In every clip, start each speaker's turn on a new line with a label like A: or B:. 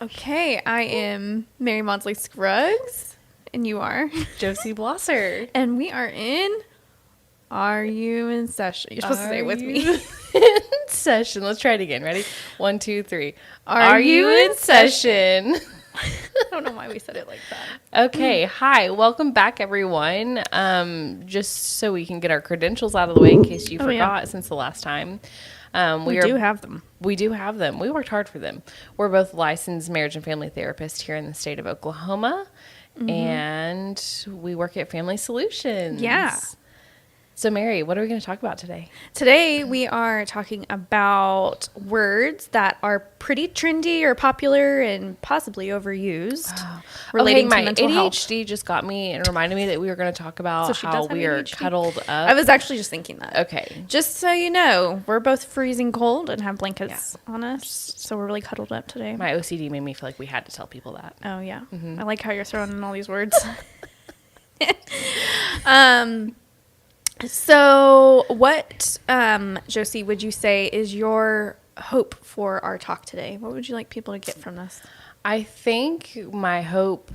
A: Okay, I am Mary Maudsley Scruggs, and you are
B: Josie Blosser.
A: And we are in Are You in Session? You're supposed to say it with me.
B: In session. Let's try it again. Ready? 1, 2, 3.
A: Are you in
B: session?
A: I don't know why we said it like that.
B: Okay. Hi. Welcome back, everyone. Just so we can get our credentials out of the way in case you forgot since the last time.
A: We do have them.
B: We do have them. We worked hard for them. We're both licensed marriage and family therapists here in the state of Oklahoma. And we work at Family Solutions.
A: Yeah.
B: So, Mary, what are we going to talk about today?
A: Today, we are talking about words that are pretty trendy or popular and possibly overused relating to mental health.
B: ADHD just got me and reminded me that we were going to talk about how we are cuddled up.
A: I was actually just thinking that.
B: Okay.
A: Just so you know, we're both freezing cold and have blankets on us, so we're really cuddled up today.
B: My OCD made me feel like we had to tell people that.
A: Oh, yeah. I like how you're throwing in all these words. So what, Josie, would you say is your hope for our talk today? What would you like people to get from this?
B: I think my hope,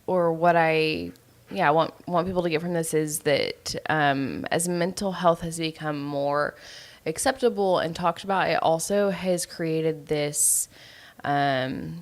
B: or what I want people to get from this is that as mental health has become more acceptable and talked about, it also has created this like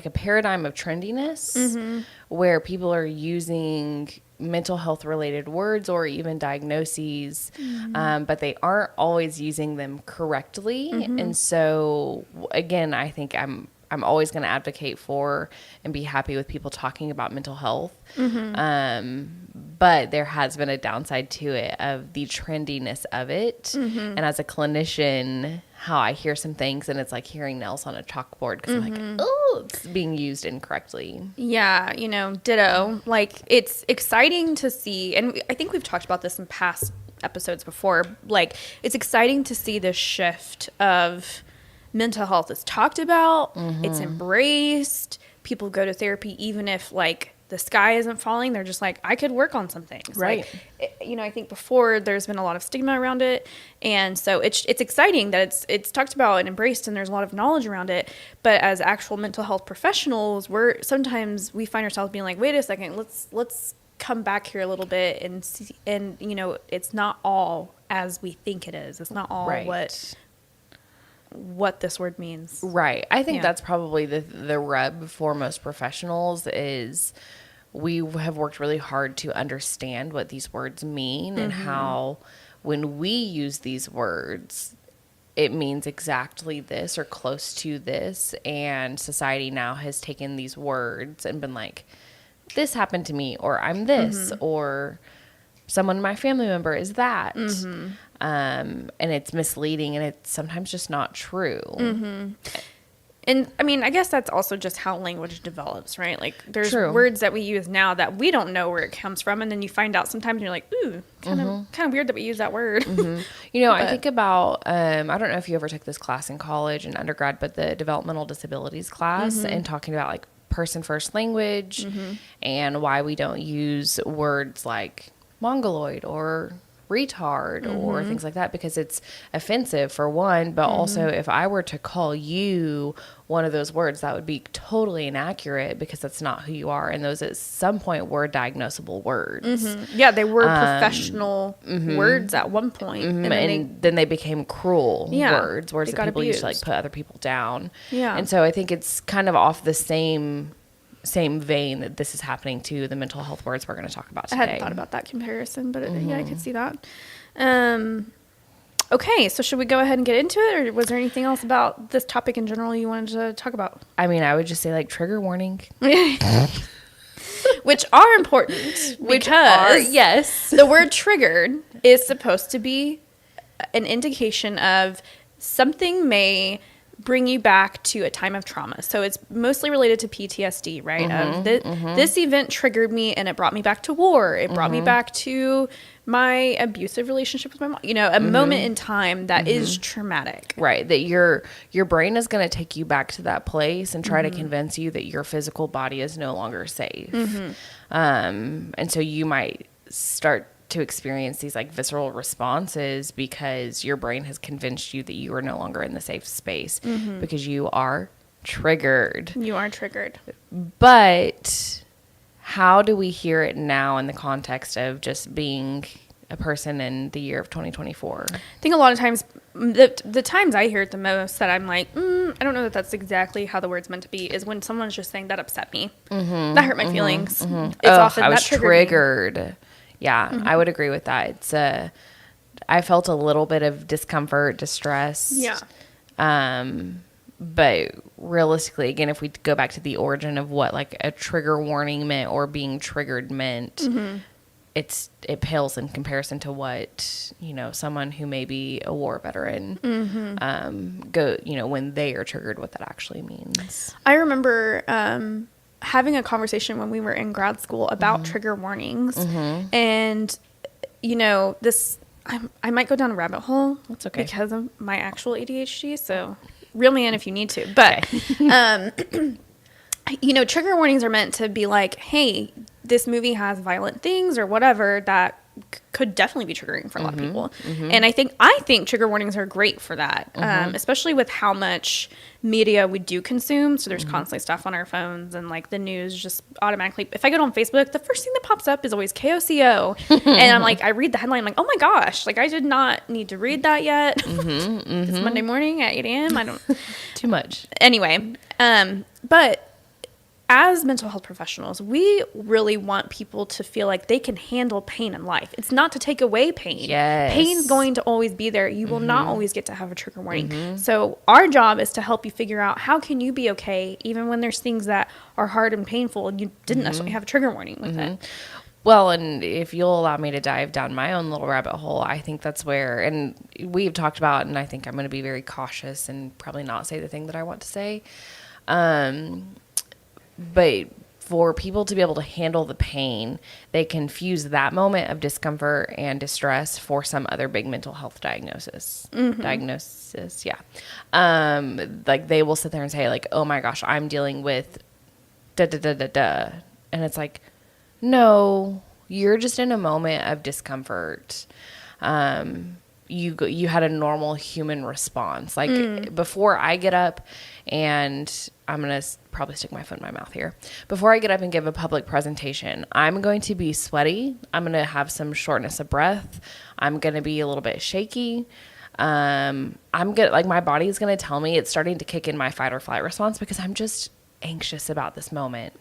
B: a paradigm of trendiness where people are using mental health related words or even diagnoses, but they aren't always using them correctly. And so again, I think I'm always going to advocate for and be happy with people talking about mental health. But there has been a downside to it of the trendiness of it. And as a clinician, how I hear some things and it's like hearing nails on a chalkboard because I'm like, oh, it's being used incorrectly.
A: Yeah, ditto. Like, it's exciting to see, and I think we've talked about this in past episodes before, like, it's exciting to see this shift of mental health is talked about, it's embraced, people go to therapy even if, like, the sky isn't falling, they're just like, I could work on some things.
B: Right.
A: Like, I think before there's been a lot of stigma around it. And so it's exciting that it's talked about and embraced and there's a lot of knowledge around it. But as actual mental health professionals, sometimes we find ourselves being like, wait a second, let's come back here a little bit and see, and it's not all as we think it is. It's not all what this word means.
B: Right. I think that's probably the rub for most professionals is we have worked really hard to understand what these words mean and how when we use these words, it means exactly this or close to this. And society now has taken these words and been like, this happened to me, or I'm this, or someone in my family member is that. And it's misleading and it's sometimes just not true.
A: And I guess that's also just how language develops, right? Like there's words that we use now that we don't know where it comes from. And then you find out sometimes and you're like, ooh, kind of weird that we use that word.
B: I think about, I don't know if you ever took this class in college and undergrad, but the developmental disabilities class and talking about like person first language and why we don't use words like mongoloid or retard or things like that because it's offensive for one, but also if I were to call you one of those words, that would be totally inaccurate because that's not who you are, and those at some point were diagnosable words.
A: Yeah, they were professional words at one point,
B: and then they became cruel words that people used to like put other people down. And so I think it's kind of off the same vein that this is happening to the mental health words we're going to talk about today.
A: I hadn't thought about that comparison, but I could see that. Okay, so should we go ahead and get into it, or was there anything else about this topic in general you wanted to talk about?
B: I would just say like trigger warning.
A: Which are important because the word triggered is supposed to be an indication of something may bring you back to a time of trauma. So it's mostly related to PTSD, right? This event triggered me and it brought me back to war. It brought me back to my abusive relationship with my mom. A moment in time that is traumatic.
B: Right. That your brain is going to take you back to that place and try to convince you that your physical body is no longer safe. And so you might start to experience these like visceral responses because your brain has convinced you that you are no longer in the safe space because you are triggered.
A: You are triggered.
B: But how do we hear it now in the context of just being a person in the year of 2024?
A: I think a lot of times, the times I hear it the most that I'm like, I don't know that that's exactly how the word's meant to be, is when someone's just saying that upset me. That hurt my feelings. It's often
B: I was
A: that
B: triggered. Yeah, I would agree with that. It's I felt a little bit of discomfort, distress.
A: Yeah.
B: But realistically, again, if we go back to the origin of what like a trigger warning meant or being triggered meant, it pales in comparison to what, you know, someone who may be a war veteran, when they are triggered, what that actually means.
A: I remember having a conversation when we were in grad school about trigger warnings, and you know, I might go down a rabbit hole.
B: That's okay,
A: because of my actual ADHD. So reel me in if you need to. But you know, trigger warnings are meant to be like, hey, this movie has violent things or whatever that could definitely be triggering for a lot of people. And I think trigger warnings are great for that, especially with how much media we do consume. So there's constantly stuff on our phones, and like the news just automatically, if I go on Facebook, the first thing that pops up is always KOCO. And I'm like, I read the headline, I'm like, oh my gosh, like I did not need to read that yet. It's Monday morning at 8 a.m. I don't
B: too much.
A: Anyway, but as mental health professionals, we really want people to feel like they can handle pain in life. It's not to take away pain.
B: Yes.
A: Pain's going to always be there. You will not always get to have a trigger warning. So our job is to help you figure out how can you be okay even when there's things that are hard and painful and you didn't necessarily have a trigger warning with it.
B: Well, and if you'll allow me to dive down my own little rabbit hole, I think that's where, and we've talked about, and I think I'm going to be very cautious and probably not say the thing that I want to say. But for people to be able to handle the pain, they confuse that moment of discomfort and distress for some other big mental health diagnosis. Yeah. Like they will sit there and say like, oh my gosh, I'm dealing with da da da da da. And it's like, no, you're just in a moment of discomfort. You had a normal human response. Like before I get up, and I'm going to probably stick my foot in my mouth here. Before I get up and give a public presentation, I'm going to be sweaty. I'm going to have some shortness of breath. I'm going to be a little bit shaky. I'm good. Like my body is going to tell me it's starting to kick in my fight or flight response because I'm just anxious about this moment.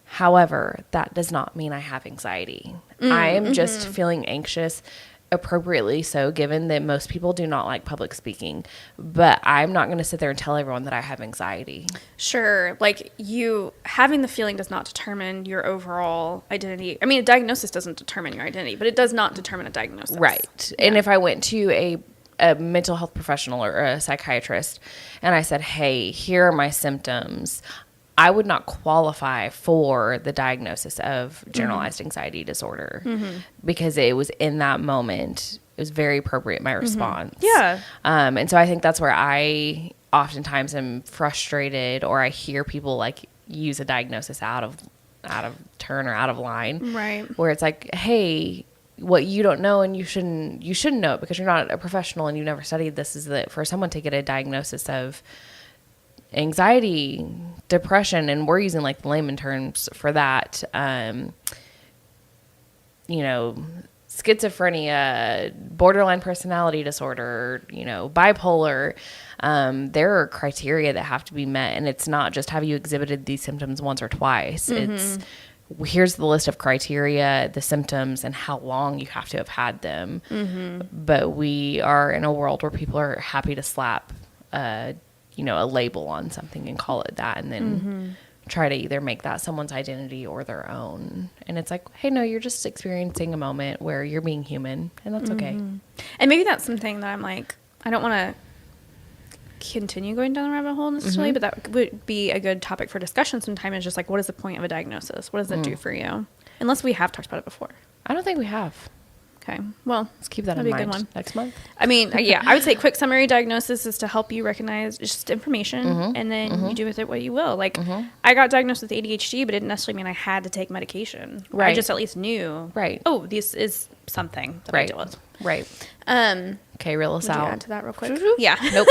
B: However, that does not mean I have anxiety. I am just feeling anxious, appropriately so, given that most people do not like public speaking. But I'm not going to sit there and tell everyone that I have anxiety.
A: Sure. Like you having the feeling does not determine your overall identity. I mean, a diagnosis doesn't determine your identity, but it does not determine a diagnosis.
B: Right. Yeah. And if I went to a mental health professional or a psychiatrist and I said, hey, here are my symptoms, I would not qualify for the diagnosis of generalized anxiety disorder because it was in that moment. It was very appropriate, my response.
A: Yeah.
B: And so I think that's where I oftentimes am frustrated, or I hear people like use a diagnosis out of turn or out of line.
A: Right.
B: Where it's like, hey, what you don't know and you shouldn't know it because you're not a professional and you never studied this, is that for someone to get a diagnosis of anxiety, depression, and we're using like layman terms for that, schizophrenia, borderline personality disorder, bipolar, there are criteria that have to be met. And it's not just have you exhibited these symptoms once or twice. It's here's the list of criteria, the symptoms, and how long you have to have had them. But we are in a world where people are happy to slap a label on something and call it that, and then try to either make that someone's identity or their own. And it's like, hey, no, you're just experiencing a moment where you're being human, and that's okay.
A: And maybe that's something that I'm like, I don't want to continue going down the rabbit hole necessarily, but that would be a good topic for discussion sometime, is just like, what is the point of a diagnosis? What does it do for you? Unless we have talked about it before.
B: I don't think we have.
A: Okay. Well,
B: Let's keep that in mind next month.
A: I mean, yeah, I would say quick summary diagnosis is to help you recognize just information, and then you do with it what you will. Like, I got diagnosed with ADHD, but it didn't necessarily mean I had to take medication.
B: Right.
A: I just at least knew, oh, this is something that I deal with.
B: Right. Okay, reel us out.
A: Add to that real quick? Yeah.
B: Nope.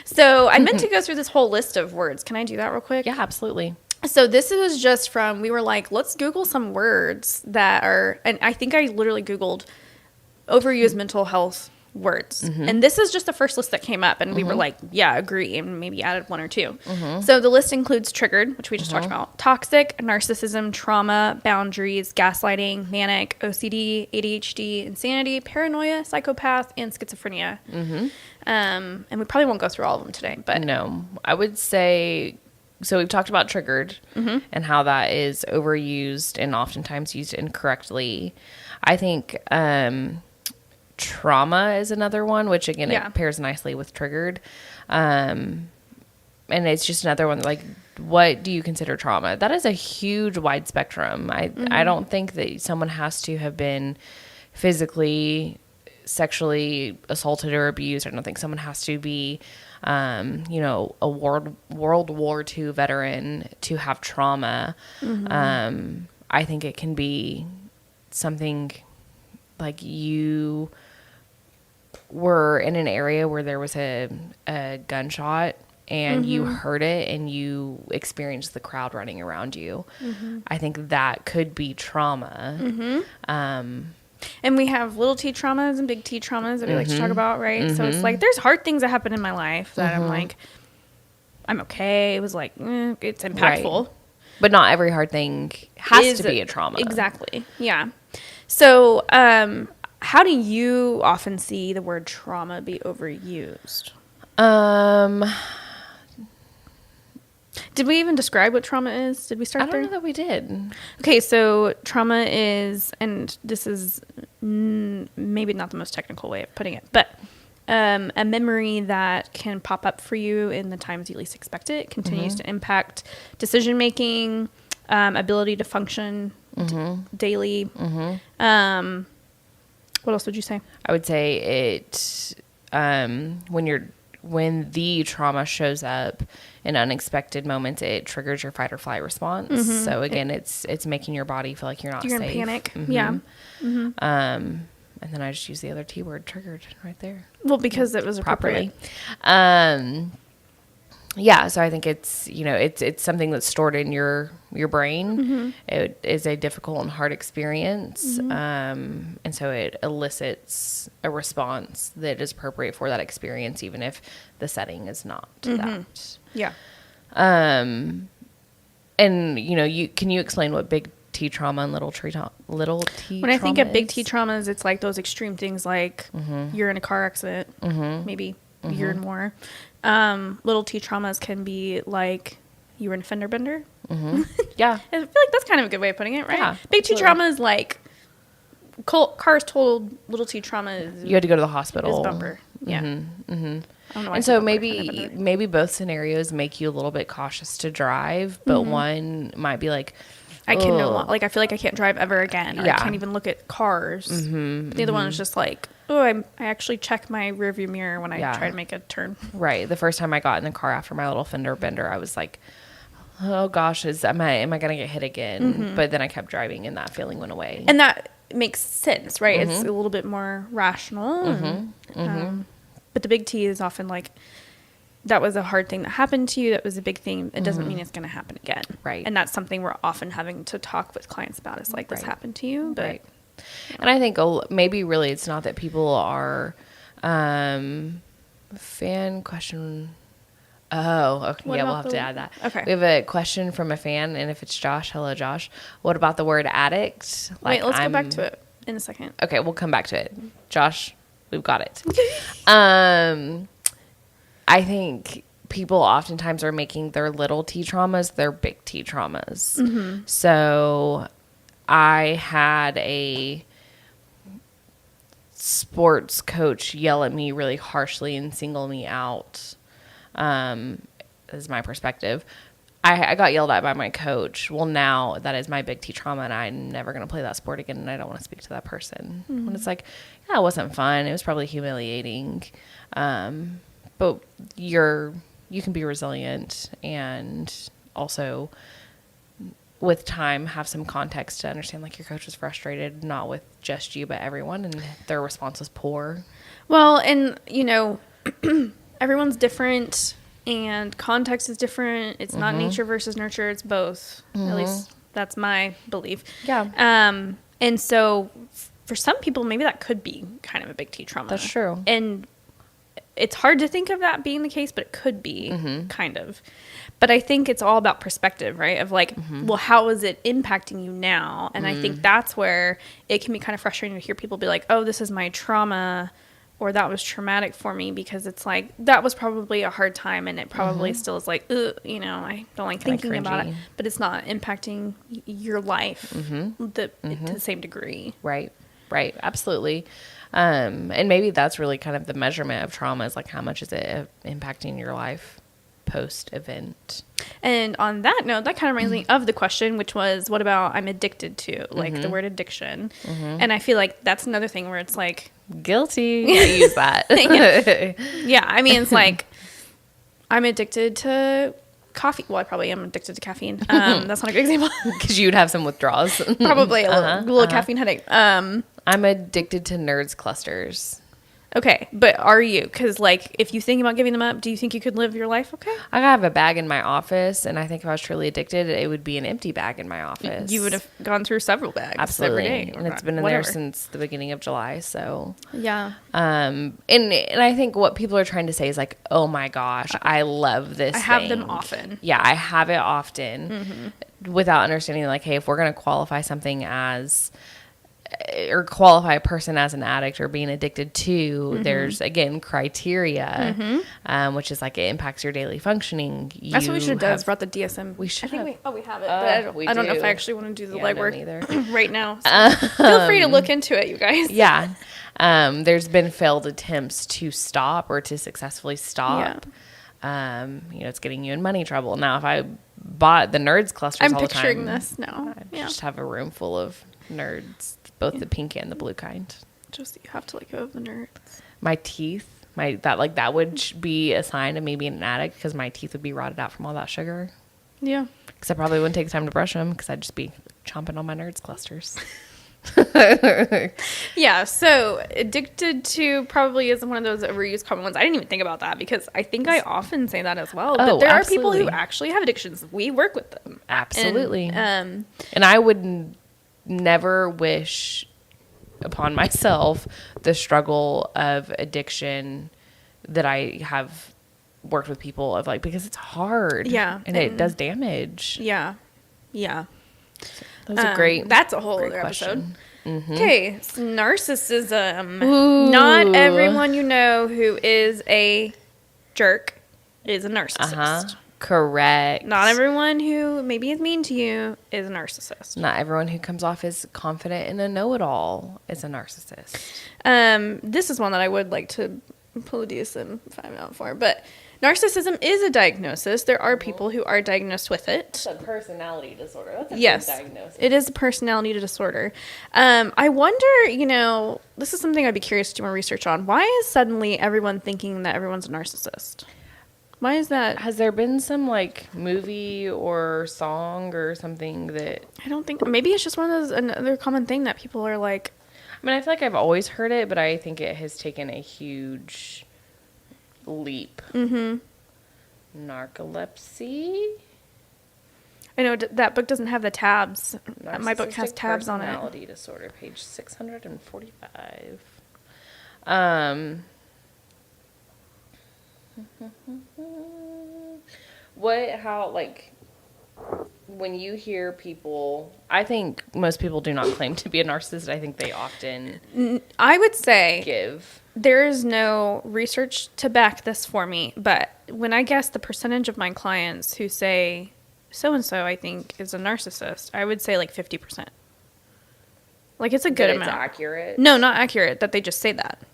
A: So I meant to go through this whole list of words. Can I do that real quick?
B: Yeah, absolutely.
A: So this is just from, we were like, let's Google some words that are, and I think I literally Googled overused mental health words. And this is just the first list that came up. And we were like, yeah, agree. And maybe added one or two. So the list includes triggered, which we just talked about, toxic, narcissism, trauma, boundaries, gaslighting, manic, OCD, ADHD, insanity, paranoia, psychopath, and schizophrenia. And we probably won't go through all of them today. But
B: no, I would say... So we've talked about triggered and how that is overused and oftentimes used incorrectly. I think trauma is another one, which again, it pairs nicely with triggered. And it's just another one, like, what do you consider trauma? That is a huge wide spectrum. I don't think that someone has to have been physically, sexually assaulted or abused. I don't think someone has to be... a World War II veteran to have trauma. I think it can be something like you were in an area where there was a gunshot and you heard it and you experienced the crowd running around you. I think that could be trauma.
A: And we have little T traumas and big T traumas that we like to talk about, right? So it's like, there's hard things that happen in my life that I'm like, I'm okay. It was like, it's impactful.
B: Right. But not every hard thing has to be a trauma.
A: Exactly. Yeah. So, how do you often see the word trauma be overused? Did we even describe what trauma is? Did we start there?
B: I don't know that we did.
A: Okay, so trauma is, and this is maybe not the most technical way of putting it, but a memory that can pop up for you in the times you least expect it, continues to impact decision-making, ability to function daily. What else would you say? I
B: would say it, when the trauma shows up in unexpected moments, it triggers your fight or flight response. So again, it's making your body feel like you're not safe.
A: You're in panic. Yeah.
B: And then I just use the other T word, triggered, right there.
A: Well, because it was
B: properly. Yeah, so I think it's, it's something that's stored in your brain. It is a difficult and hard experience. And so it elicits a response that is appropriate for that experience, even if the setting is not that.
A: Yeah.
B: And, can you explain what big T trauma and little T trauma
A: When I think of big T traumas, it's like those extreme things like you're in a car accident, maybe a year and more. Little T traumas can be like you were in a fender bender.
B: Yeah.
A: I feel like that's kind of a good way of putting it, right? Yeah, big T trauma is like cars totaled. Little T trauma is
B: you had to go to the hospital.
A: Is bumper. Yeah. I don't know why
B: and so maybe both scenarios make you a little bit cautious to drive, but one might be like,
A: I can no longer, I feel like I can't drive ever again. Or I can't even look at cars. The other one is just like, I actually check my rearview mirror when I try to make a turn.
B: Right. The first time I got in the car after my little fender bender, I was like, oh gosh, am I going to get hit again? But then I kept driving and that feeling went away.
A: And that makes sense, right? It's a little bit more rational. But the big T is often like, that was a hard thing that happened to you. That was a big thing. It doesn't mean it's going to happen again.
B: Right.
A: And that's something we're often having to talk with clients about. It's like, this happened to you. But,
B: right. And I think maybe really it's not that people are fan question. Oh, okay. Yeah, we'll have to add that.
A: Okay.
B: We have a question from a fan, and if it's Josh, hello, Josh. What about the word addict?
A: Wait, let's go back to it in a second.
B: Okay, we'll come back to it. Josh, we've got it. I think people oftentimes are making their little T traumas their big T traumas. So I had a sports coach yell at me really harshly and single me out. This is my perspective. I got yelled at by my coach. Well, now that is my big T trauma, and I'm never going to play that sport again, and I don't want to speak to that person. When it's like, yeah, it wasn't fun. It was probably humiliating. But you can be resilient, and also with time have some context to understand, like, your coach was frustrated, not with just you, but everyone, and their response was poor.
A: Well, and, you know, everyone's different. And context is different. It's not nature versus nurture. It's both. At least that's my belief.
B: Yeah.
A: And so for some people, maybe that could be kind of a big T trauma.
B: That's true.
A: And it's hard to think of that being the case, but it could be kind of. But I think it's all about perspective, right? Of like, well, how is it impacting you now? And I think that's where it can be kind of frustrating to hear people be like, oh, this is my trauma, or that was traumatic for me, because it's like, that was probably a hard time, and it probably still is like, you know, I don't like thinking about it, but it's not impacting your life to the same degree.
B: Right. Absolutely. And maybe that's really kind of the measurement of trauma, is like, how much is it impacting your life post-event?
A: And on that note, that kind of reminds me of the question, which was, what about I'm addicted to, like the word addiction. And I feel like that's another thing where it's like,
B: guilty. I use that.
A: Yeah, I mean, it's like, I'm addicted to coffee. Well, I probably am addicted to caffeine. That's not a good example.
B: Because you'd have some withdrawals.
A: Probably a little caffeine headache.
B: I'm addicted to nerds clusters.
A: Okay, but are you? Because, like, if you think about giving them up, do you think you could live your life okay?
B: I have a bag in my office, and I think if I was truly addicted, it would be an empty bag in my office.
A: You would have gone through several bags.
B: Absolutely.
A: Every day.
B: And it's been in there since the beginning of July, so.
A: Yeah.
B: And I think what people are trying to say is like, oh my gosh, I love this
A: I have them often.
B: Yeah, I have it often, without understanding, like, hey, if we're going to qualify something as, or qualify a person as an addict or being addicted to, there's, again, criteria, which is like, it impacts your daily functioning.
A: That's what we should have done, is brought the DSM.
B: We should
A: we have it. But I don't know if I actually want to do the legwork right now. So feel free to look into it, you guys.
B: Yeah. There's been failed attempts to stop or to successfully stop. Yeah. You know, it's getting you in money trouble. Now, if I bought the nerds clusters all the time. I'm
A: picturing this now.
B: I'd just have a room full of nerds. Both the pink and the blue kind.
A: Just, you have to let go of the nerds.
B: My teeth, that would be a sign of me being an addict, because my teeth would be rotted out from all that sugar.
A: Yeah.
B: Because I probably wouldn't take the time to brush them, because I'd just be chomping on my nerds clusters.
A: Yeah, so addicted to probably is one of those overused common ones. I didn't even think about that, because I think I often say that as well. But there are people who actually have addictions. We work with them.
B: Absolutely. And I would never wish upon myself the struggle of addiction that I have worked with people of, like, because it's hard.
A: Yeah.
B: And it does damage.
A: Yeah. Yeah.
B: That's a great,
A: that's a whole other
B: question.
A: Episode. Okay. So narcissism. Ooh. Not everyone you know who is a jerk is a narcissist.
B: Correct.
A: Not everyone who maybe is mean to you is a narcissist.
B: Not everyone who comes off as confident and a know-it-all is a narcissist.
A: This is one that I would like to pull a DSM-5 out for, but narcissism is a diagnosis. There are people who are diagnosed with it.
B: It's a personality disorder. That's a
A: good
B: diagnosis.
A: It is a personality disorder. I wonder, you know, this is something I'd be curious to do more research on. Why is suddenly everyone thinking that everyone's a narcissist? Why is that?
B: Has there been some, like, movie or song or something that...
A: I don't think... Maybe it's just one of those... Another common thing that people are like...
B: I mean, I feel like I've always heard it, but I think it has taken a huge leap. Narcolepsy?
A: I know that book doesn't have the tabs. My book has tabs on it.
B: Personality disorder, page 645. When you hear people, I think most people do not claim to be a narcissist. I think they often
A: I would say
B: give.
A: There is no research to back this for me, but when I guess the percentage of my clients who say so-and-so I think is a narcissist, I would say like 50%. Like, it's a good amount.
B: It's accurate?
A: No, not accurate, that they just say that.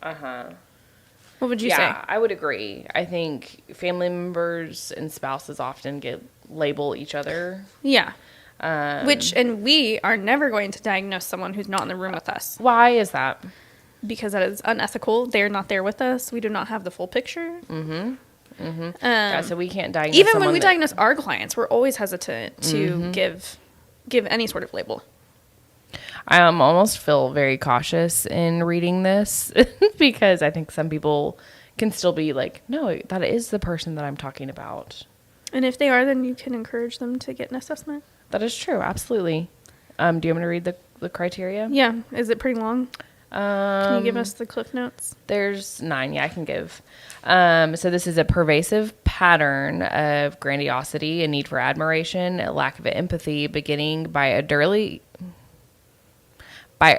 A: What would you say?
B: Yeah, I would agree. I think family members and spouses often get label each other.
A: Yeah. And we are never going to diagnose someone who's not in the room with us.
B: Why is that?
A: Because that is unethical. They're not there with us. We do not have the full picture.
B: So we can't diagnose.
A: Even when we diagnose our clients, we're always hesitant to give any sort of label.
B: I almost feel very cautious in reading this because I think some people can still be like, no, that is the person that I'm talking about.
A: And if they are, then you can encourage them to get an assessment.
B: That is true. Absolutely. Do you want me to read the criteria?
A: Yeah. Is it pretty long? Can you give us the cliff notes?
B: There's 9. Yeah, I can give. So this is a pervasive pattern of grandiosity, a need for admiration, a lack of empathy, beginning by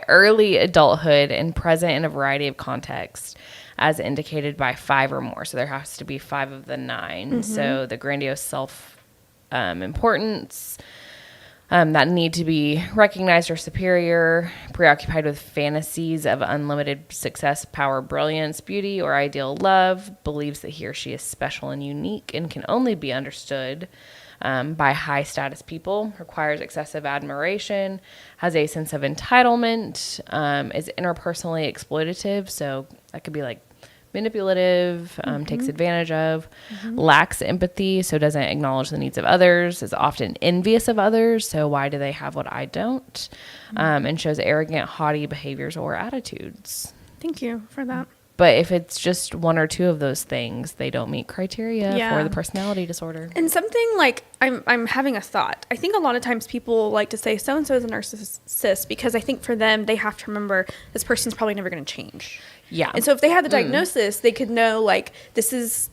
B: early adulthood and present in a variety of contexts, as indicated by 5 or more. So there has to be 5 of the 9. So the grandiose self importance, that need to be recognized or superior, preoccupied with fantasies of unlimited success, power, brilliance, beauty, or ideal love, believes that he or she is special and unique and can only be understood by high status people, requires excessive admiration, has a sense of entitlement, is interpersonally exploitative. So that could be like manipulative, takes advantage of, lacks empathy, so doesn't acknowledge the needs of others, is often envious of others, so why do they have what I don't, and shows arrogant, haughty behaviors or attitudes.
A: Thank you for that.
B: But if it's just 1 or 2 of those things, they don't meet criteria for the personality disorder.
A: And something like, I'm having a thought. I think a lot of times people like to say so-and-so is a narcissist because I think for them, they have to remember this person's probably never going to change.
B: Yeah.
A: And so if they had the diagnosis, they could know, like, this is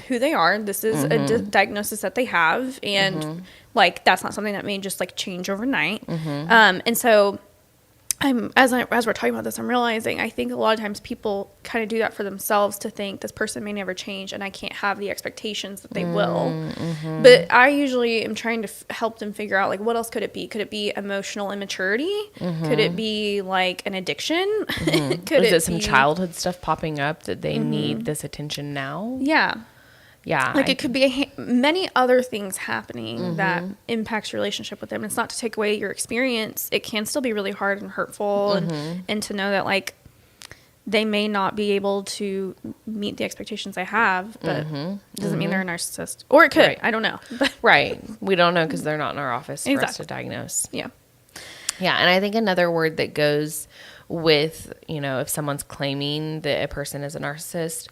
A: who they are. This is a diagnosis that they have. And, like, that's not something that may just, like, change overnight. And so as we're talking about this, I'm realizing I think a lot of times people kind of do that for themselves to think this person may never change and I can't have the expectations that they will. But I usually am trying to help them figure out, like, what else could it be? Could it be emotional immaturity? Could it be like an addiction?
B: Is it some childhood stuff popping up that they need this attention now?
A: Yeah.
B: Yeah.
A: Like, it could be many other things happening that impacts your relationship with them. It's not to take away your experience. It can still be really hard and hurtful and to know that, like, they may not be able to meet the expectations I have, but it doesn't mean they're a narcissist. Or it could. Right. I don't know.
B: Right. We don't know because they're not in our office for us to diagnose.
A: Yeah.
B: Yeah. And I think another word that goes with, if someone's claiming that a person is a narcissist,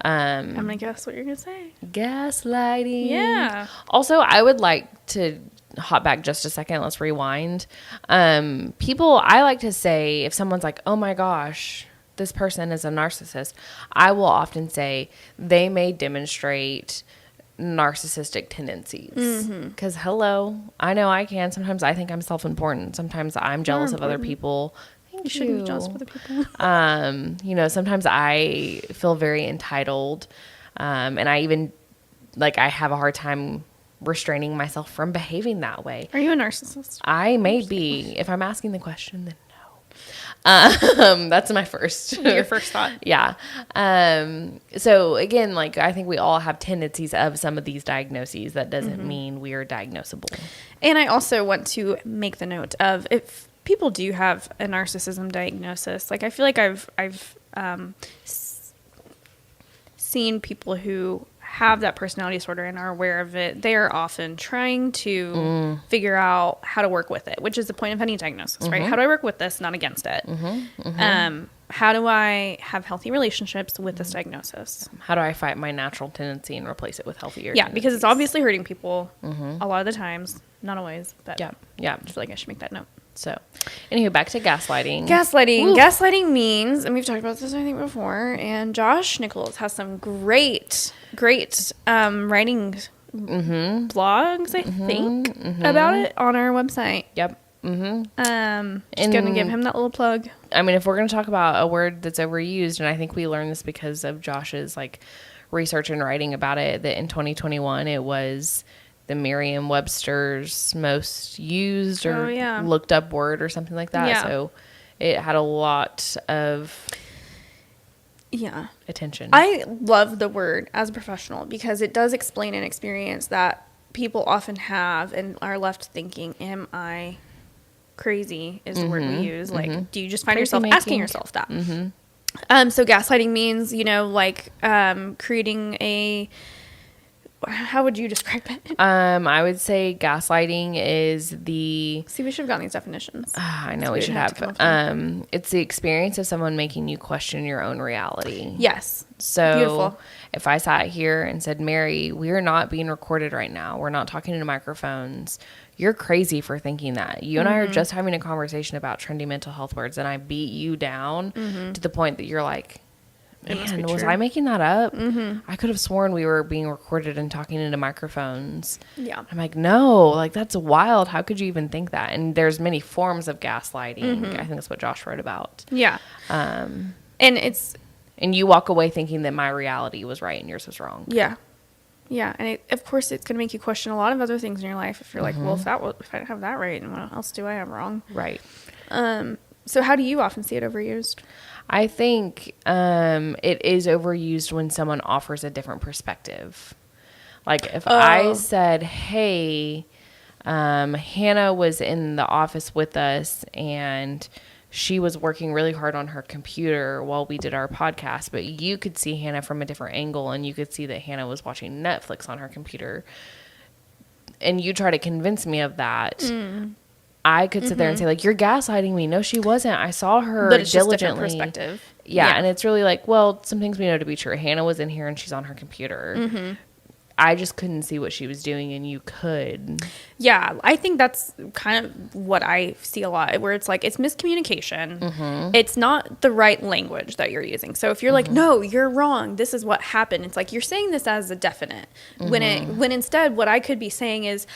A: I'm going to guess what you're going to say.
B: Gaslighting.
A: Yeah.
B: Also, I would like to hop back just a second. Let's rewind. I like to say, if someone's like, oh my gosh, this person is a narcissist, I will often say they may demonstrate narcissistic tendencies. Because, hello, I know I can. Sometimes I think I'm self-important. Sometimes I'm jealous of other people.
A: You shouldn't be jealous of other people.
B: Sometimes I feel very entitled. And I even, I have a hard time restraining myself from behaving that way.
A: Are you a narcissist?
B: I may be. If I'm asking the question, then no. That's my first.
A: Your first thought.
B: Yeah. So again, I think we all have tendencies of some of these diagnoses. That doesn't mean we are diagnosable. And
A: I also want to make the note of, if people do have a narcissism diagnosis, I feel like I've seen people who have that personality disorder and are aware of it. They are often trying to figure out how to work with it, which is the point of any diagnosis, right? How do I work with this, not against it? How do I have healthy relationships with this diagnosis? How do I fight my natural tendency and replace it with healthier tendencies? Because it's obviously hurting people a lot of the times. Not always, but yeah. I feel like I should make that note. So, anywho, back to gaslighting. Gaslighting. Woo. Gaslighting means, and we've talked about this, I think, before, and Josh Nichols has some great writing blogs, I think, about it on our website. Yep. Just going to give him that little plug. I mean, if we're going to talk about a word that's overused, and I think we learned this because of Josh's, research and writing about it, that in 2021 it was the Merriam-Webster's most used or looked up word or something like that. Yeah. So it had a lot of attention. I love the word as a professional because it does explain an experience that people often have and are left thinking, am I crazy is the word we use. Like, do you just find
B: Crazy
A: yourself
B: making.
A: asking yourself that? So gaslighting means, creating a, how would you describe it?
B: I would say gaslighting is
A: See, we should have gotten these definitions.
B: I know we should have. It's the experience of someone making you question your own reality.
A: Yes.
B: So
A: beautiful.
B: If I sat here and said, Mary, we are not being recorded right now. We're not talking into microphones. You're crazy for thinking that. You and I are just having a conversation about trendy mental health words, and I beat you down to the point that you're like, man, was I making that up? I could have sworn we were being recorded and talking into microphones.
A: Yeah.
B: I'm like, no, like that's wild. How could you even think that? And there's many forms of gaslighting. I think that's what Josh wrote about.
A: Yeah. And
B: you walk away thinking that my reality was right and yours was wrong.
A: Yeah. Yeah. And of course it's going to make you question a lot of other things in your life. If you're like, well, if I have that right, and what else do I have wrong?
B: Right.
A: So how do you often see it overused?
B: I think it is overused when someone offers a different perspective. Like if I said, hey, Hannah was in the office with us and she was working really hard on her computer while we did our podcast, but you could see Hannah from a different angle and you could see that Hannah was watching Netflix on her computer. And you try to convince me of that. I could sit there and say, like, you're gaslighting me. No, she wasn't. I saw her
A: but it's
B: diligently.
A: Just different perspective.
B: Yeah, and it's really like, well, some things we know to be true. Hannah was in here and she's on her computer. I just couldn't see what she was doing, and you could.
A: Yeah, I think that's kind of what I see a lot, where it's like, it's miscommunication. It's not the right language that you're using. So if you're like, no, you're wrong, this is what happened. It's like, you're saying this as a definite. When instead what I could be saying is,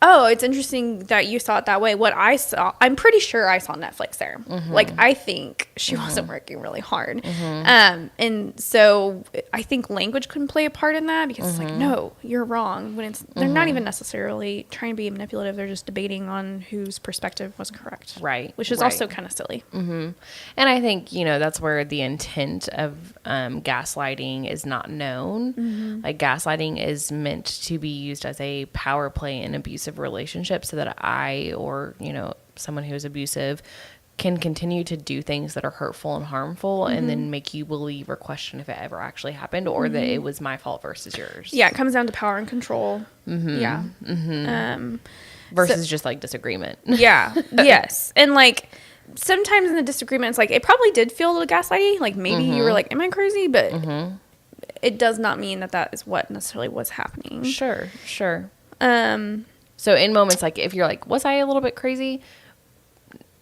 A: oh, it's interesting that you saw it that way. What I saw, I'm pretty sure I saw Netflix there. Like, I think she wasn't working really hard. And so I think language can play a part in that, because it's like, no, you're wrong. When they're not even necessarily trying to be manipulative. They're just debating on whose perspective was correct.
B: Right.
A: Which is also kind of silly.
B: And I think, that's where the intent of gaslighting is not known. Like, gaslighting is meant to be used as a power play in abusive relationship, so that I, or someone who is abusive, can continue to do things that are hurtful and harmful, and then make you believe or question if it ever actually happened, or that it was my fault versus yours. Yeah,
A: it comes down to power and control. Yeah.
B: Versus just like disagreement.
A: Yeah. Yes. And like, sometimes in the disagreement, it's like, it probably did feel a little gaslighty. Like, maybe you were like, am I crazy? But it does not mean that is what necessarily was happening.
B: Sure. So in moments like, if you're like, was I a little bit crazy?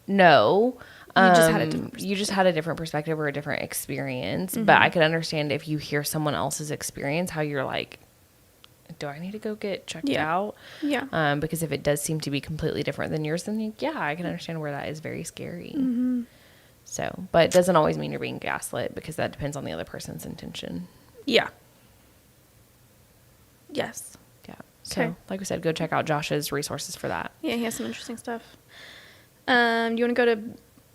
B: No. You just had a different perspective or a different experience. But I could understand if you hear someone else's experience, how you're like, do I need to go get checked out? Yeah. Because if it does seem to be completely different than yours, then I can understand where that is very scary. So, but it doesn't always mean you're being gaslit, because that depends on the other person's intention.
A: Yeah. Yes.
B: Yeah. So, like we said, go check out Josh's resources for that.
A: Yeah, he has some interesting stuff. Do you want to go to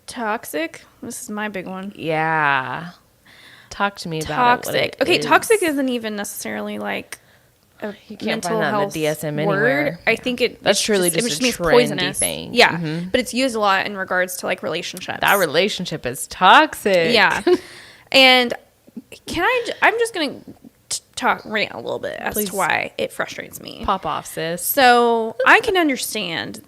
A: toxic? This is my big one.
B: Yeah. Talk to me about it.
A: Okay, toxic isn't even necessarily like a
B: you can't
A: mental
B: find that
A: health
B: in the DSM
A: word.
B: anywhere.
A: I think
B: that's truly just a trendy
A: poisonous
B: thing.
A: Yeah, but it's used a lot in regards to like relationships.
B: That relationship is toxic.
A: Yeah, and I'm just gonna rant a little bit as to why it frustrates me.
B: Pop off, sis.
A: So I can understand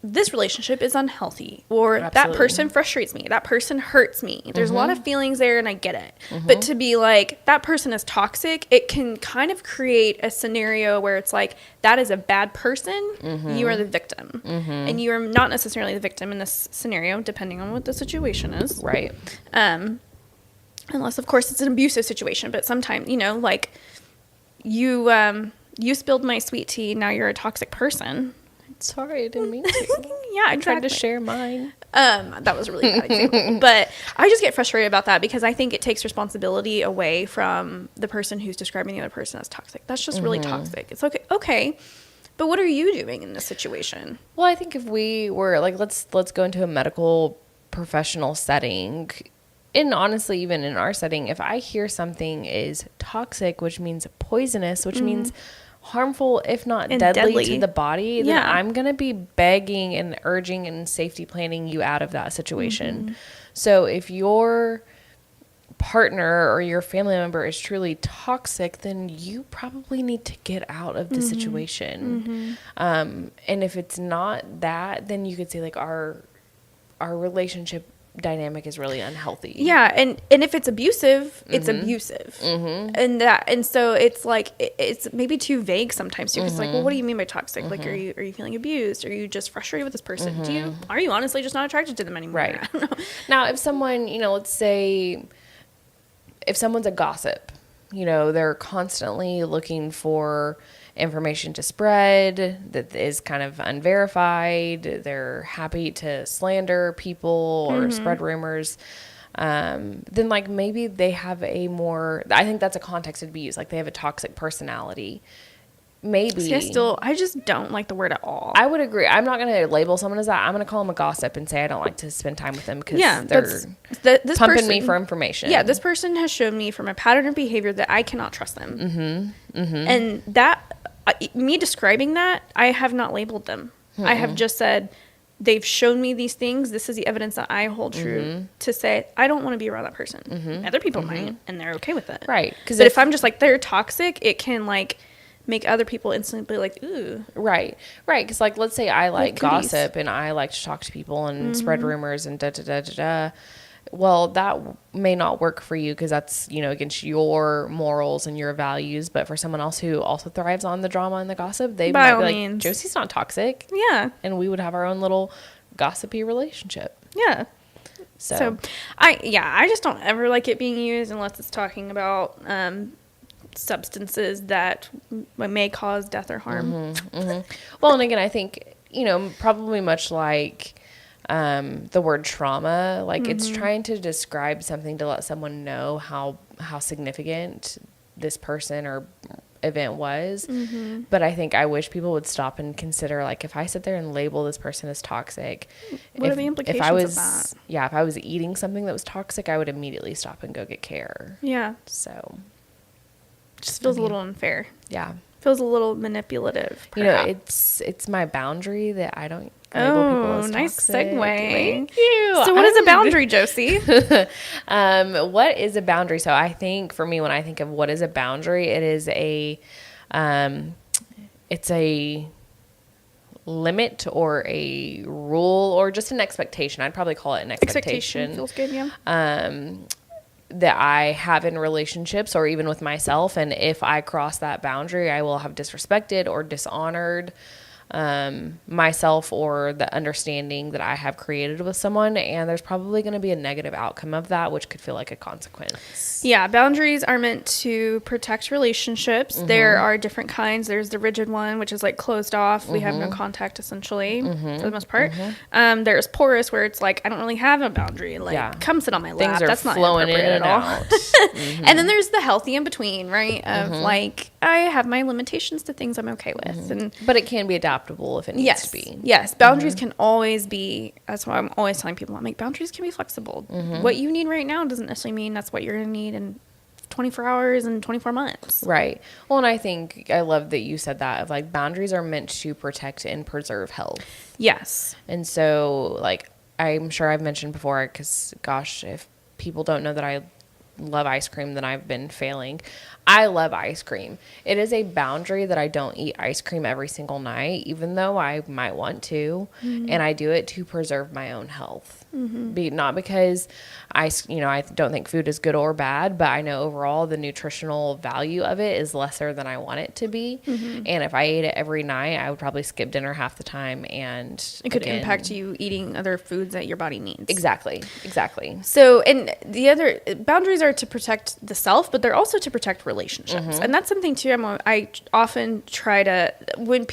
A: this relationship is unhealthy, or that person frustrates me, that person hurts me. There's a lot of feelings there, and I get it. But to be like, that person is toxic, it can kind of create a scenario where it's like, that is a bad person, you are the victim. And you are not necessarily the victim in this scenario, depending on what the situation is.
B: Right.
A: Unless, of course, it's an abusive situation. But sometimes, like, you spilled my sweet tea, now you're a toxic person.
B: Sorry, I didn't mean to.
A: Yeah, I
B: tried to share mine.
A: That was a really bad example. But I just get frustrated about that, because I think it takes responsibility away from the person who's describing the other person as toxic. That's just really toxic. It's okay, but what are you doing in this situation?
B: Well, I think if we were like, let's go into a medical professional setting, and honestly, even in our setting, if I hear something is toxic, which means poisonous, which means harmful, if not
A: and
B: deadly to the body, then
A: Yeah.
B: I'm going to be begging and urging and safety planning you out of that situation. So if your partner or your family member is truly toxic, then you probably need to get out of the situation. And if it's not that, then you could say like our relationship dynamic is really unhealthy.
A: Yeah, and if it's abusive, it's abusive, and so it's like it's maybe too vague sometimes too. Because like, well, what do you mean by toxic? Like, are you feeling abused? Are you just frustrated with this person? Are you honestly just not attracted to them anymore?
B: Right.
A: I don't know.
B: Now, if someone, let's say, if someone's a gossip, they're constantly looking for information to spread that is kind of unverified. They're happy to slander people or spread rumors. Then like maybe they have I think that's a context it'd be used. Like they have a toxic personality. Maybe.
A: See, I just don't like the word at all.
B: I would agree. I'm not going to label someone as that. I'm going to call them a gossip and say I don't like to spend time with them because they're this pumping me for information.
A: Yeah, this person has shown me from a pattern of behavior that I cannot trust them. And that, me describing that, I have not labeled them. I have just said, they've shown me these things. This is the evidence that I hold true to say, I don't want to be around that person. Other people might, and they're okay with it.
B: Right.
A: But if I'm just like, they're toxic, it can like make other people instantly be like, ooh.
B: Right. Because like, let's say I like gossip and I like to talk to people and spread rumors and da-da-da-da-da. Well, that may not work for you because that's, against your morals and your values. But for someone else who also thrives on the drama and the gossip, they might be like, Josie's not toxic.
A: Yeah.
B: And we would have our own little gossipy relationship.
A: Yeah. So I just don't ever like it being used unless it's talking about substances that may cause death or harm.
B: Well, and again, I think, probably much like the word trauma, like it's trying to describe something to let someone know how significant this person or event was. But I think I wish people would stop and consider, like, if I sit there and label this person as toxic,
A: what are the implications of that?
B: Yeah, if I was eating something that was toxic, I would immediately stop and go get care.
A: Yeah.
B: So
A: just feels a little unfair.
B: Yeah.
A: Feels a little manipulative, perhaps.
B: It's my boundary that I don't label people as
A: nice
B: toxic.
A: segue.
B: Thank you.
A: So what is a boundary, Josie?
B: What is a boundary? So I think for me, when I think of what is a boundary, it is it's a limit or a rule or just an expectation. I'd probably call it an expectation.
A: Feels good, yeah.
B: That I have in relationships or even with myself. And if I cross that boundary, I will have disrespected or dishonored myself or the understanding that I have created with someone. And there's probably going to be a negative outcome of that, which could feel like a consequence.
A: Yeah, boundaries are meant to protect relationships. There are different kinds. There's the rigid one, which is like closed off. We have no contact, essentially, for the most part. There's porous, where it's like, I don't really have a boundary. Like, come sit on my lap.
B: Things are
A: That's not
B: flowing in
A: inappropriate
B: and
A: at all.
B: out.
A: And then there's the healthy in between, right? Of like, I have my limitations to things I'm okay with.
B: But it can be adaptable if it needs to be.
A: Yes, boundaries can always be. That's why I'm always telling people, I'm like, boundaries can be flexible. What you need right now doesn't necessarily mean that's what you're going to need in 24 hours and 24 months.
B: Right. Well, and I think I love that you said that, of like, boundaries are meant to protect and preserve health.
A: Yes.
B: And so, like, I'm sure I've mentioned before, because gosh, if people don't know that I love ice cream, then I've been failing. I love ice cream. It is a boundary that I don't eat ice cream every single night, even though I might want to. And I do it to preserve my own health. Not because I don't think food is good or bad, but I know overall the nutritional value of it is lesser than I want it to be. And if I ate it every night, I would probably skip dinner half the time, and
A: it could impact you eating other foods that your body needs.
B: Exactly.
A: So, and the other boundaries are to protect the self, but they're also to protect relationships. And that's something too. I often try to, when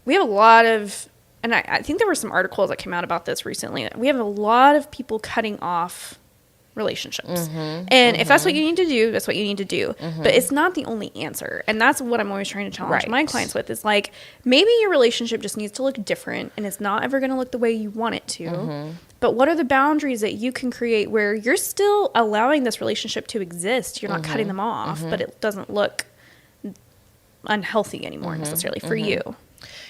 A: we have a lot of, and I think there were some articles that came out about this recently. We have a lot of people cutting off relationships. And if that's what you need to do, that's what you need to do. But it's not the only answer. And that's what I'm always trying to challenge my clients with, is like, maybe your relationship just needs to look different and it's not ever going to look the way you want it to. But what are the boundaries that you can create where you're still allowing this relationship to exist? You're not cutting them off, but it doesn't look unhealthy anymore necessarily for you.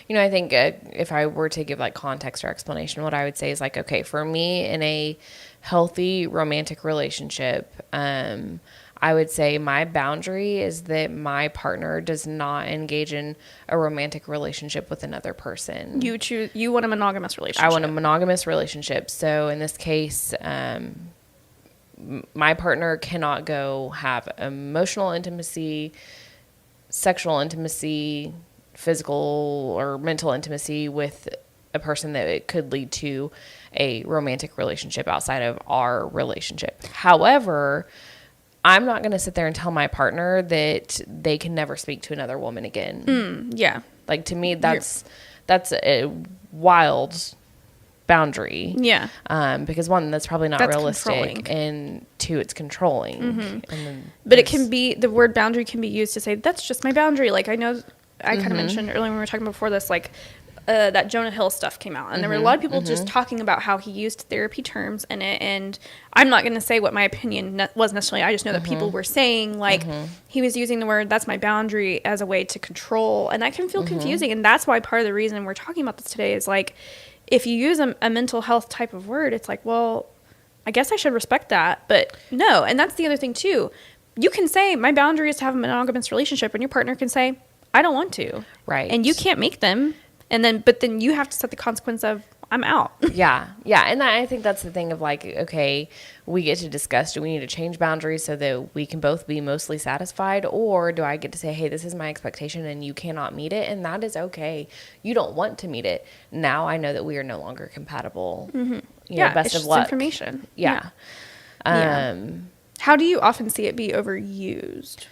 B: You know, I think if I were to give like context or explanation, what I would say is like, okay, for me in a healthy romantic relationship, I would say my boundary is that my partner does not engage in a romantic relationship with another person.
A: You want a monogamous relationship.
B: I want a monogamous relationship. So in this case, my partner cannot go have emotional intimacy, sexual intimacy, physical or mental intimacy with a person that it could lead to a romantic relationship outside of our relationship. However, I'm not going to sit there and tell my partner that they can never speak to another woman again.
A: Yeah.
B: Like, to me, that's a wild boundary.
A: Yeah.
B: Because one, that's probably not realistic.
A: Controlling.
B: And two, it's controlling. And then
A: but it can be, the word boundary can be used to say, that's just my boundary. Like, I know, I kind of mentioned earlier when we were talking before this, like, that Jonah Hill stuff came out, and there were a lot of people just talking about how he used therapy terms in it, and I'm not going to say what my opinion was necessarily. I just know that people were saying, like, he was using the word, that's my boundary, as a way to control, and that can feel confusing, and that's why part of the reason we're talking about this today is, like, if you use a mental health type of word, it's like, well, I guess I should respect that, but no, and that's the other thing, too. You can say, my boundary is to have a monogamous relationship, and your partner can say, I don't want to.
B: Right.
A: And you can't make them. But then you have to set the consequence of, I'm out.
B: Yeah. And I think that's the thing of like, okay, we get to discuss, do we need to change boundaries so that we can both be mostly satisfied? Or do I get to say, hey, this is my expectation and you cannot meet it? And that is okay. You don't want to meet it. Now I know that we are no longer compatible. You know, best of luck.
A: Information.
B: Yeah.
A: How do you often see it be overused?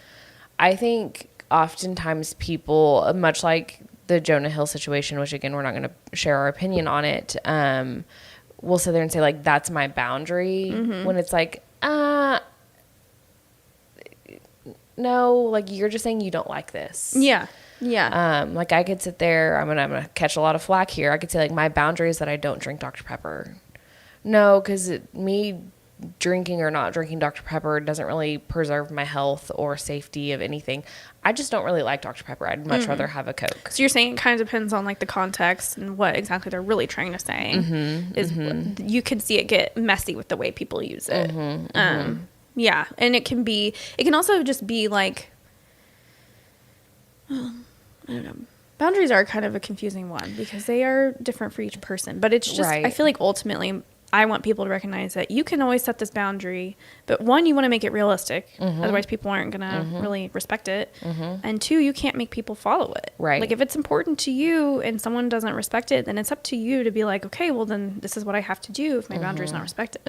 B: I think oftentimes people, much like the Jonah Hill situation, which again, we're not going to share our opinion on it, we'll sit there and say like, that's my boundary, when it's like, no, like you're just saying you don't like this.
A: Yeah.
B: Like I could sit there, I'm gonna catch a lot of flack here. I could say like, my boundary is that I don't drink Dr. Pepper. No, because me drinking or not drinking Dr. Pepper doesn't really preserve my health or safety of anything. I just don't really like Dr. Pepper. I'd much rather have a Coke.
A: So you're saying it kind of depends on like the context and what exactly they're really trying to say. You can see it get messy with the way people use it. Yeah. And it can also just be like, I don't know. Boundaries are kind of a confusing one because they are different for each person. But it's just, I feel like ultimately I want people to recognize that you can always set this boundary, but one, you want to make it realistic. Otherwise people aren't going to really respect it. And two, you can't make people follow it.
B: Right.
A: Like if it's important to you and someone doesn't respect it, then it's up to you to be like, okay, well then this is what I have to do if my boundary is not respected.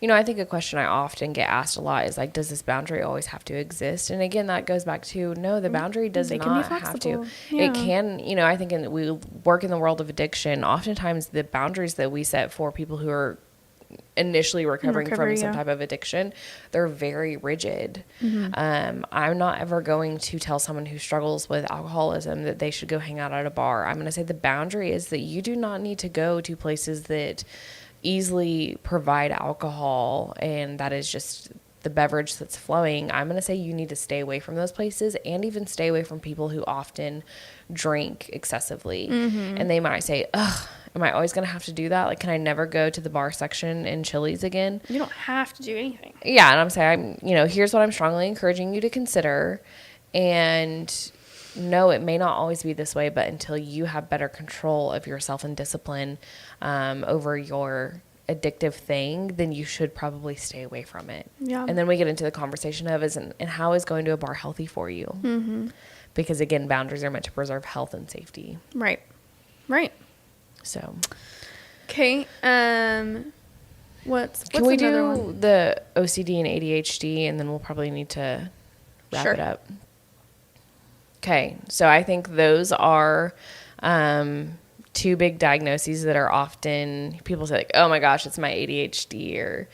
B: You know, I think a question I often get asked a lot is like, does this boundary always have to exist? And again, that goes back to, no, the boundary does not have to.
A: Yeah.
B: It can, you know, I think we work in the world of addiction. Oftentimes the boundaries that we set for people who are initially recovering from some type of addiction, they're very rigid. I'm not ever going to tell someone who struggles with alcoholism that they should go hang out at a bar. I'm going to say the boundary is that you do not need to go to places that easily provide alcohol and that is just the beverage that's flowing. I'm going to say you need to stay away from those places and even stay away from people who often drink excessively. And they might say, ugh, am I always going to have to do that? Like, can I never go to the bar section in Chili's again?
A: You don't have to do anything.
B: Yeah. And I'm saying, you know, here's what I'm strongly encouraging you to consider. And no, it may not always be this way, but until you have better control of yourself and discipline over your addictive thing, then you should probably stay away from it. Yeah. And then we get into the conversation of and how is going to a bar healthy for you? Because again, boundaries are meant to preserve health and safety. Right. So,
A: okay. What's
B: can we
A: another
B: do
A: one?
B: The OCD and ADHD, and then we'll probably need to wrap it up. Okay, so I think those are two big diagnoses that are often people say like, "Oh my gosh, it's my ADHD," or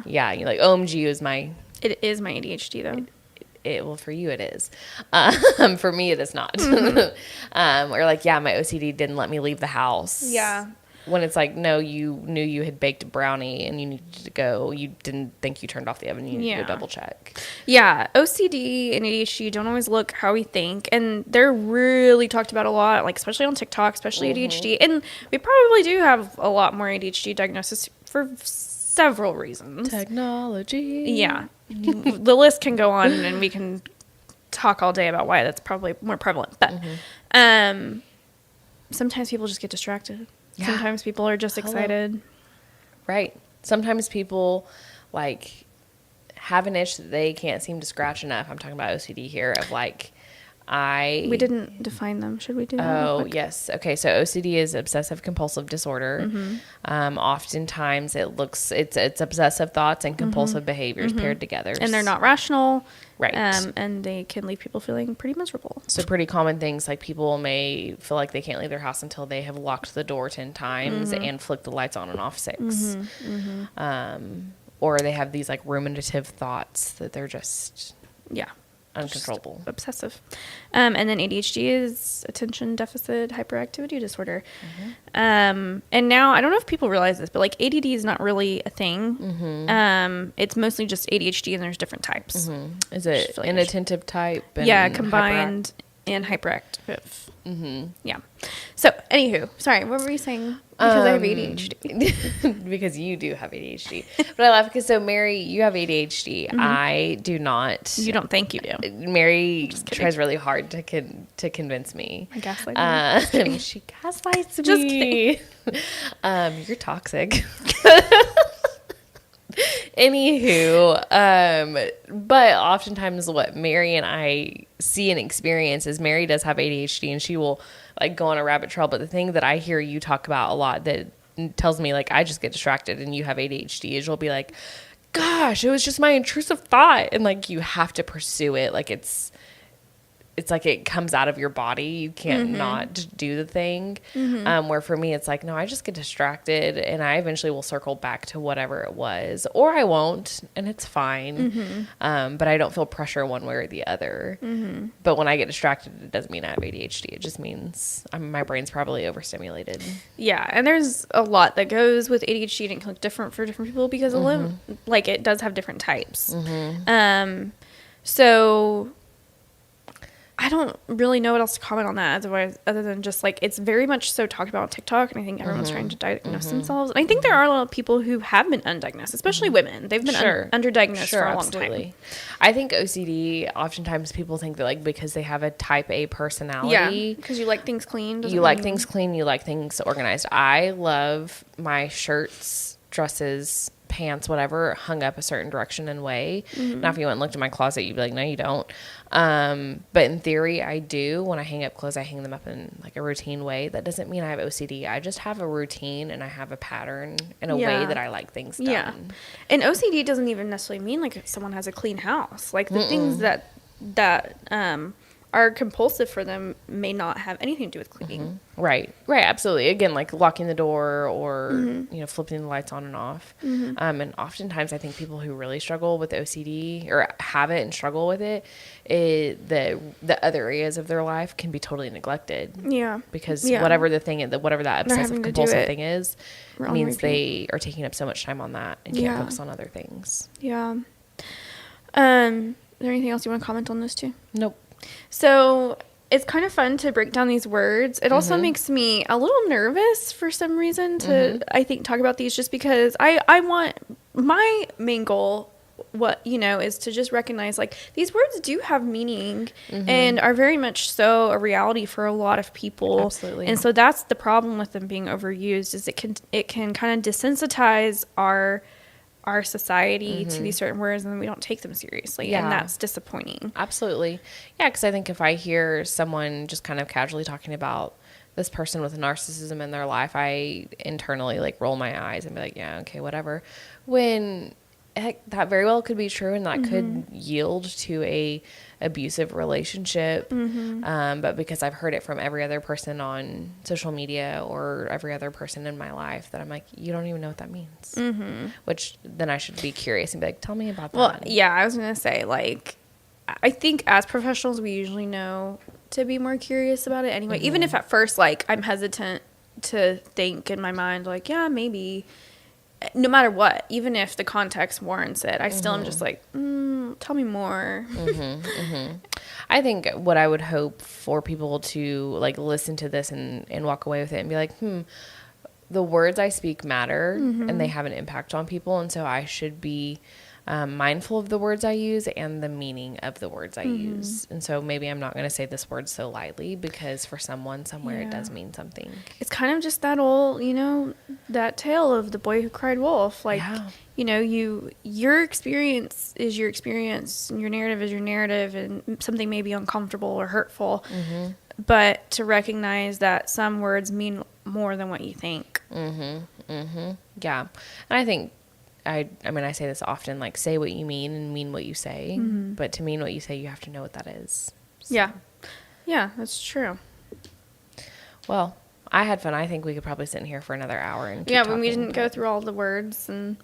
B: yeah, you're like, "OMG is my."
A: It is my ADHD though.
B: Well, for you it is. For me, it is not. Or like, yeah, my OCD didn't let me leave the house.
A: Yeah.
B: When it's like, no, you knew you had baked a brownie and you needed to go. You didn't think you turned off the oven. You needed to go double check.
A: Yeah. OCD and ADHD don't always look how we think. And they're really talked about a lot, like especially on TikTok, especially ADHD. And we probably do have a lot more ADHD diagnosis for several reasons.
B: Technology.
A: Yeah. The list can go on and we can talk all day about why that's probably more prevalent. But sometimes people just get distracted. Yeah. Sometimes people are just excited.
B: Right. Sometimes people like have an itch that they can't seem to scratch enough. I'm talking about OCD here of like we
A: didn't define them. Should we do that?
B: Oh, yes. Okay. So OCD is obsessive compulsive disorder. Oftentimes it's obsessive thoughts and compulsive behaviors paired together.
A: And they're not rational.
B: Right.
A: And they can leave people feeling pretty miserable.
B: So pretty common things like people may feel like they can't leave their house until they have locked the door 10 times and flicked the lights on and off 6. Or they have these like ruminative thoughts that they're just uncontrollable.
A: Just obsessive. And then ADHD is attention deficit hyperactivity disorder. And now I don't know if people realize this, but like ADD is not really a thing. It's mostly just ADHD and there's different types.
B: Is it inattentive type?
A: And combined and hyperactive. Yeah. So anywho, sorry, what were you saying? Because I have ADHD.
B: Because you do have ADHD. But I laugh because Mary, you have ADHD. I do not.
A: You don't think you do.
B: Mary tries really hard to convince me.
A: I gaslight
B: she gaslights me. Just kidding. You're toxic. Anywho, but oftentimes what Mary and I see and experience is Mary does have ADHD and she will like go on a rabbit trail. But the thing that I hear you talk about a lot that tells me like I just get distracted and you have ADHD is you'll be like, gosh, it was just my intrusive thought. And like you have to pursue it. Like it's like it comes out of your body. You can't not do the thing. Where for me, it's like, no, I just get distracted and I eventually will circle back to whatever it was. Or I won't, and it's fine. But I don't feel pressure one way or the other. But when I get distracted, it doesn't mean I have ADHD. It just means my brain's probably overstimulated.
A: Yeah, and there's a lot that goes with ADHD and it can look different for different people because like it does have different types. So I don't really know what else to comment on that other than just like it's very much so talked about on TikTok, and I think everyone's trying to diagnose themselves. And I think there are a lot of people who have been undiagnosed, especially women. They've been underdiagnosed for a long time.
B: I think OCD, oftentimes people think that like because they have a type A personality,
A: because you like things clean.
B: You like things clean. You like things organized. I love my shirts, dresses, pants, whatever, hung up a certain direction and way. Now, if you went and looked in my closet, you'd be like, no, you don't. But in theory, I do. When I hang up clothes, I hang them up in like a routine way. That doesn't mean I have OCD. I just have a routine and I have a pattern in a way that I like things done.
A: Yeah. And OCD doesn't even necessarily mean like someone has a clean house. Like the things that are compulsive for them may not have anything to do with cleaning.
B: Right, absolutely. Again, like locking the door or flipping the lights on and off. And oftentimes I think people who really struggle with OCD or have it and struggle with it, the other areas of their life can be totally neglected. Yeah. Because whatever the thing, whatever that obsessive compulsive thing is, means they are taking up so much time on that and can't focus on other things.
A: Yeah. Is there anything else you want to comment on this too?
B: Nope.
A: So it's kind of fun to break down these words. It also makes me a little nervous for some reason to, I think, talk about these just because I want my main goal, is to just recognize like these words do have meaning and are very much so a reality for a lot of people.
B: Absolutely.
A: And so that's the problem with them being overused is it can kind of desensitize our society to these certain words, and we don't take them seriously, and that's disappointing.
B: Absolutely. Yeah, because I think if I hear someone just kind of casually talking about this person with narcissism in their life, I internally like roll my eyes and be like, yeah, okay, whatever. When heck, that very well could be true, and that could yield to a abusive relationship. But because I've heard it from every other person on social media or every other person in my life, that I'm like, you don't even know what that means. Which then I should be curious and be like, tell me about that.
A: Well, yeah, I was gonna say, like, I think as professionals, we usually know to be more curious about it anyway. Even if at first, like, I'm hesitant to think in my mind, like, yeah, maybe, no matter what, even if the context warrants it, I still am just like, tell me more.
B: I think what I would hope for people to like listen to this and walk away with it and be like, the words I speak matter and they have an impact on people. And so I should be mindful of the words I use and the meaning of the words I use. And so maybe I'm not going to say this word so lightly because for someone somewhere it does mean something.
A: It's kind of just that old, that tale of the boy who cried wolf. Like, your experience is your experience and your narrative is your narrative, and something may be uncomfortable or hurtful. But to recognize that some words mean more than what you think.
B: Yeah. And I think, I mean, I say this often, like, say what you mean and mean what you say. But to mean what you say, you have to know what that is. So.
A: Yeah. Yeah, that's true.
B: Well, I had fun. I think we could probably sit in here for another hour and keep
A: but
B: talking,
A: we didn't go through all the words, and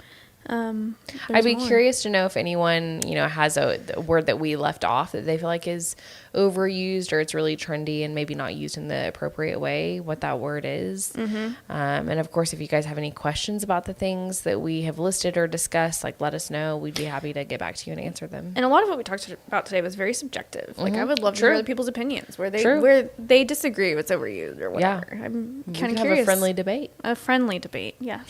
B: I'd be curious to know if anyone, has a word that we left off that they feel like is overused or it's really trendy and maybe not used in the appropriate way, what that word is. And of course, if you guys have any questions about the things that we have listed or discussed, like, let us know. We'd be happy to get back to you and answer them.
A: And a lot of what we talked about today was very subjective. Like, I would love to hear other people's opinions where they disagree with overused or whatever. Yeah. I'm kind of curious.
B: Have a friendly debate.
A: A friendly debate, yes.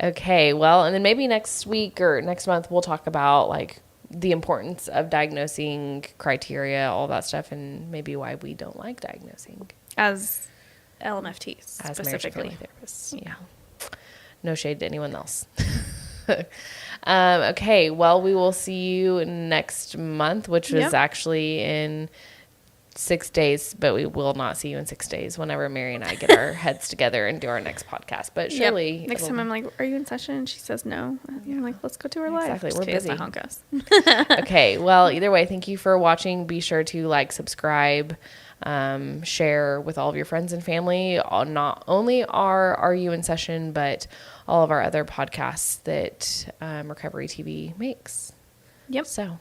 B: Okay, well, and then maybe next week or next month we'll talk about, like, the importance of diagnosing criteria, all that stuff, and maybe why we don't like diagnosing.
A: As LMFTs,
B: as
A: specifically.
B: Marriage and family therapists. Yeah. No shade to anyone else. Okay, well, we will see you next month, which was actually in 6 days, but we will not see you in 6 days whenever Mary and I get our heads together and do our next podcast. But surely
A: next time I'm like, are you in session? And she says no. I'm like, let's go to our live.
B: Exactly. We're busy.
A: My
B: Okay. Well, either way, thank you for watching. Be sure to like, subscribe, share with all of your friends and family. Not only Are You in Session, but all of our other podcasts that Recovery TV makes.
A: Yep.
B: So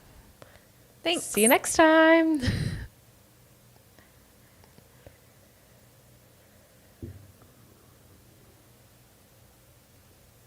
A: thanks.
B: See you next time.